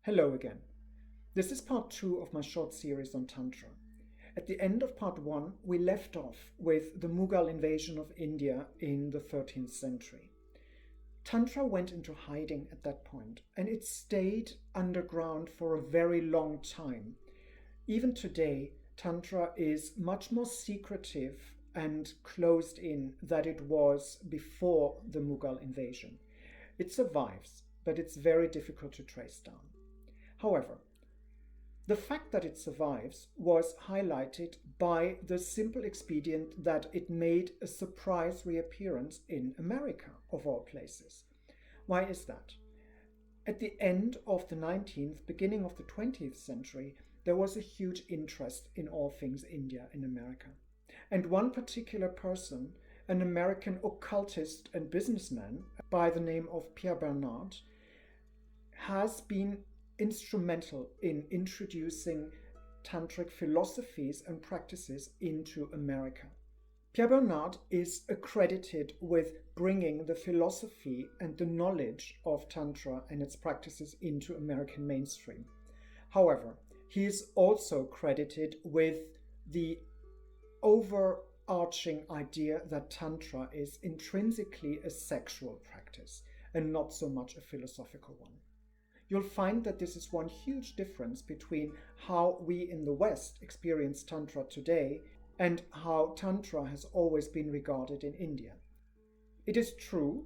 Hello again. This is part 2 of my short series on Tantra. At the end of part 1, we left off with the Mughal invasion of India in the 13th century. Tantra went into hiding at that point, and it stayed underground for a very long time. Even today, Tantra is much more secretive and closed in than it was before the Mughal invasion. It survives, but it's very difficult to trace down. However, the fact that it survives was highlighted by the simple expedient that it made a surprise reappearance in America, of all places. Why is that? At the end of the 19th, beginning of the 20th century, there was a huge interest in all things India in America. And one particular person, an American occultist and businessman by the name of Pierre Bernard, has been instrumental in introducing tantric philosophies and practices into America. Pierre Bernard is accredited with bringing the philosophy and the knowledge of Tantra and its practices into American mainstream. However, he is also credited with the overarching idea that Tantra is intrinsically a sexual practice and not so much a philosophical one. You'll find that this is one huge difference between how we in the West experience Tantra today and how Tantra has always been regarded in India. It is true,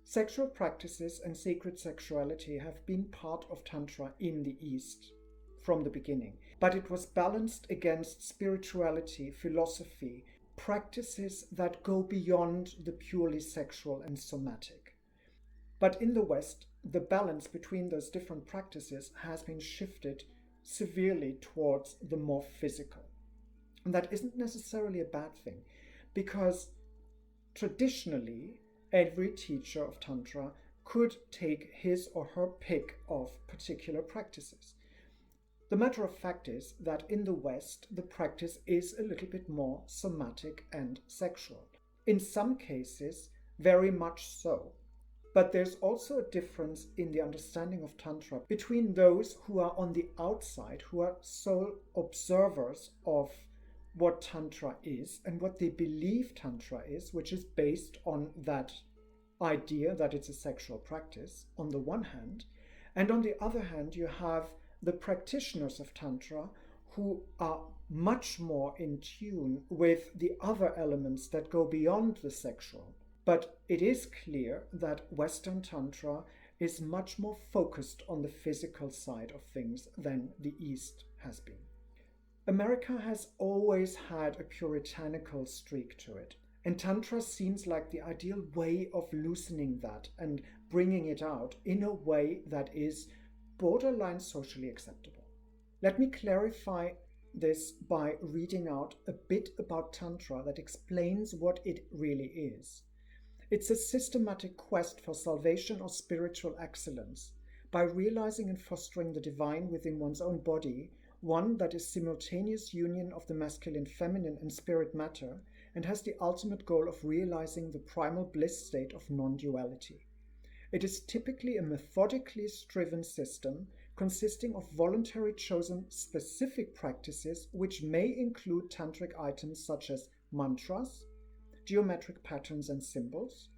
sexual practices and sacred sexuality have been part of Tantra in the East from the beginning, but it was balanced against spirituality, philosophy, practices that go beyond the purely sexual and somatic. But in the West, the balance between those different practices has been shifted severely towards the more physical. And that isn't necessarily a bad thing, because traditionally, every teacher of Tantra could take his or her pick of particular practices. The matter of fact is that in the West, the practice is a little bit more somatic and sexual. In some cases, very much so. But there's also a difference in the understanding of Tantra between those who are on the outside, who are sole observers of what Tantra is and what they believe Tantra is, which is based on that idea that it's a sexual practice, on the one hand. And on the other hand, you have the practitioners of Tantra who are much more in tune with the other elements that go beyond the sexual. But it is clear that Western Tantra is much more focused on the physical side of things than the East has been. America has always had a puritanical streak to it, and Tantra seems like the ideal way of loosening that and bringing it out in a way that is borderline socially acceptable. Let me clarify this by reading out a bit about Tantra that explains what it really is. It's a systematic quest for salvation or spiritual excellence by realizing and fostering the divine within one's own body, one that is simultaneous union of the masculine, feminine, and spirit matter, and has the ultimate goal of realizing the primal bliss state of non-duality. It is typically a methodically striven system consisting of voluntary chosen specific practices which may include tantric items such as mantras, geometric patterns and symbols,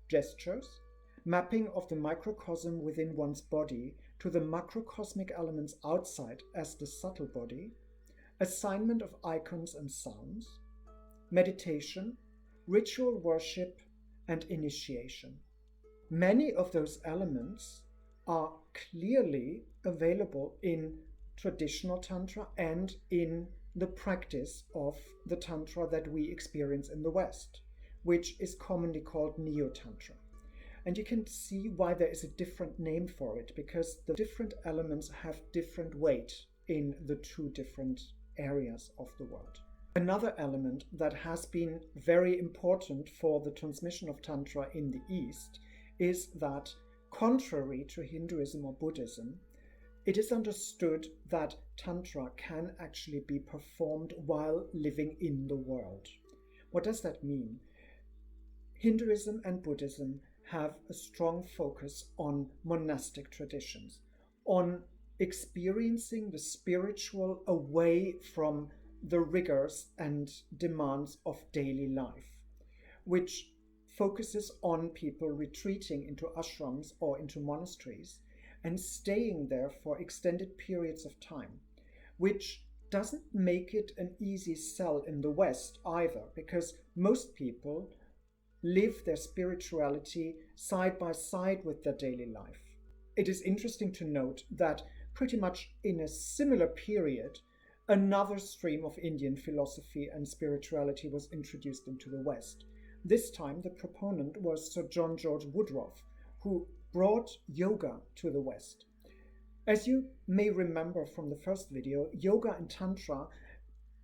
gestures, mapping of the microcosm within one's body to the macrocosmic elements outside as the subtle body, assignment of icons and sounds, meditation, ritual worship, and initiation. Many of those elements are clearly available in traditional Tantra and in the practice of the Tantra that we experience in the West, which is commonly called Neo-Tantra. And you can see why there is a different name for it, because the different elements have different weight in the two different areas of the world. Another element that has been very important for the transmission of Tantra in the East is that, contrary to Hinduism or Buddhism, it is understood that Tantra can actually be performed while living in the world. What does that mean? Hinduism and Buddhism have a strong focus on monastic traditions. on experiencing the spiritual away from the rigors and demands of daily life, which focuses on people retreating into ashrams or into monasteries and staying there for extended periods of time, which doesn't make it an easy sell in the West either, because most people live their spirituality side by side with their daily life. It is interesting to note that pretty much in a similar period, another stream of Indian philosophy and spirituality was introduced into the West. This time, the proponent was Sir John George Woodroffe, who brought yoga to the West. As you may remember from the first video, yoga and Tantra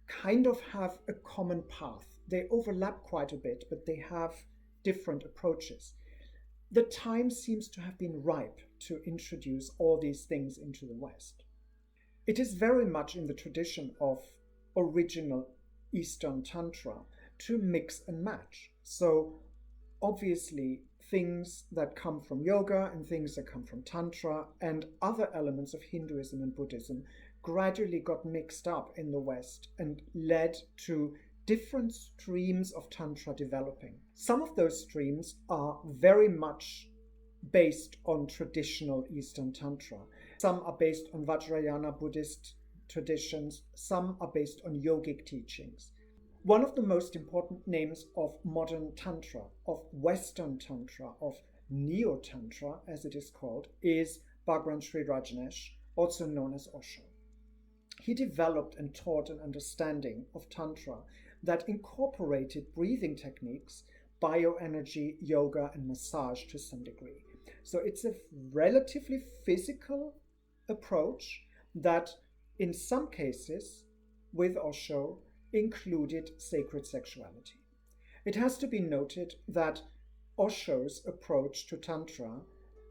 kind of have a common path. They overlap quite a bit, but they have different approaches. The time seems to have been ripe to introduce all these things into the West. It is very much in the tradition of original Eastern Tantra to mix and match. So obviously things that come from yoga and things that come from Tantra and other elements of Hinduism and Buddhism gradually got mixed up in the West and led to different streams of Tantra developing. Some of those streams are very much based on traditional Eastern Tantra. Some are based on Vajrayana Buddhist traditions. Some are based on yogic teachings. One of the most important names of modern Tantra, of Western Tantra, of Neo-Tantra as it is called, is Bhagwan Sri Rajneesh, also known as Osho. He developed and taught an understanding of Tantra that incorporated breathing techniques, bioenergy, yoga, and massage to some degree. So it's a relatively physical approach that in some cases, with Osho, included sacred sexuality. It has to be noted that Osho's approach to Tantra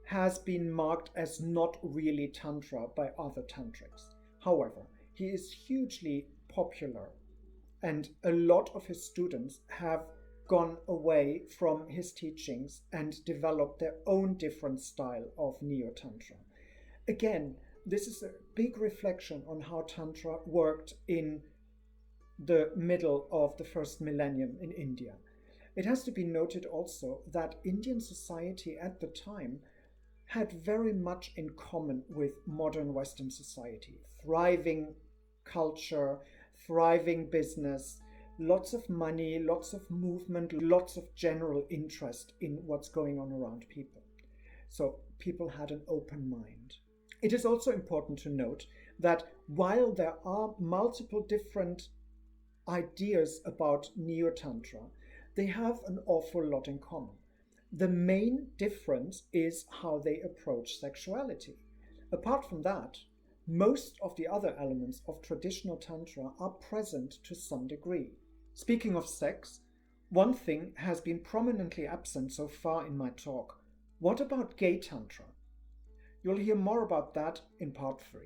has been marked as not really Tantra by other tantrics. However, he is hugely popular, and a lot of his students have gone away from his teachings and developed their own different style of Neo-Tantra. Again, this is a big reflection on how Tantra worked in the middle of the first millennium in India. It has to be noted also that Indian society at the time had very much in common with modern Western society. Thriving culture, thriving business, lots of money, lots of movement, lots of general interest in what's going on around people. So people had an open mind. It is also important to note that while there are multiple different ideas about Neo-Tantra, they have an awful lot in common. The main difference is how they approach sexuality. Apart from that, most of the other elements of traditional Tantra are present to some degree. Speaking of sex, one thing has been prominently absent so far in my talk. What about gay Tantra? You'll hear more about that in part 3.